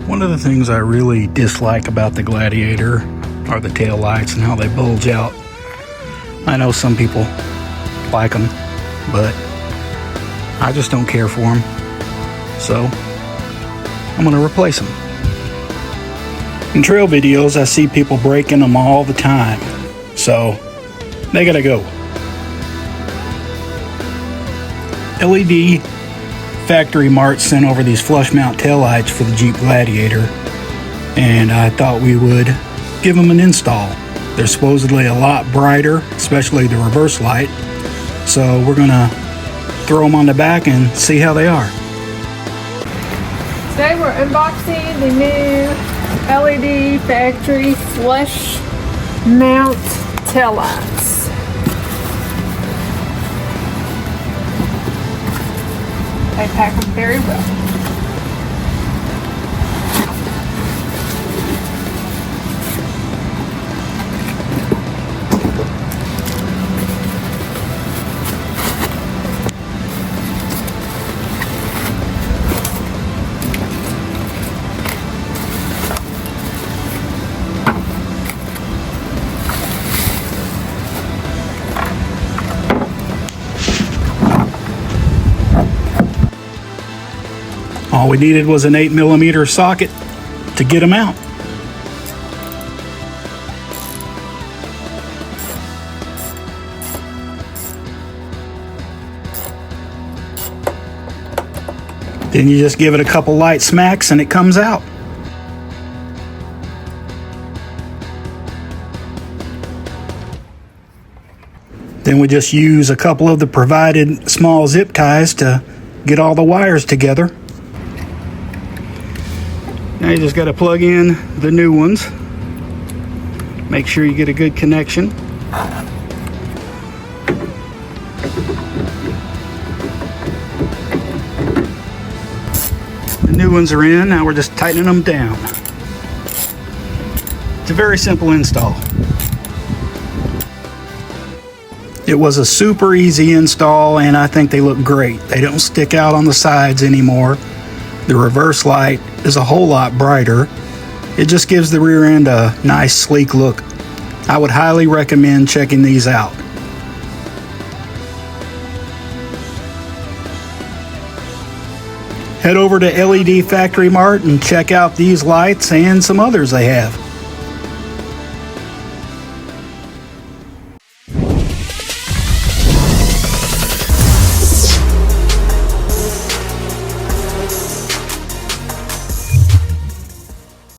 One of the things I really dislike about the Gladiator are the tail lights and how they bulge out. I know some people like them, but I just don't care for them. So I'm going to replace them. In trail videos, I see people breaking them all the time. So they gotta go. LED Factory Mart sent over these flush mount taillights for the Jeep Gladiator, and I thought we would give them an install. They're supposedly a lot brighter, especially the reverse light, so we're gonna throw them on the back and see how they are. Today we're unboxing the new LED Factory flush mount taillights. They pack them very well. All we needed was an 8mm socket to get them out. Then you just give it a couple light smacks and it comes out. Then we just use a couple of the provided small zip ties to get all the wires together. Now you just got to plug in the new ones. Make sure you get a good connection. The new ones are in. Now we're just tightening them down. It's a very simple install. It was a super easy install, and I think they look great. They don't stick out on the sides anymore. The reverse light is a whole lot brighter. It just gives the rear end a nice sleek look. I would highly recommend checking these out. Head over to LED Factory Mart and check out these lights and some others they have.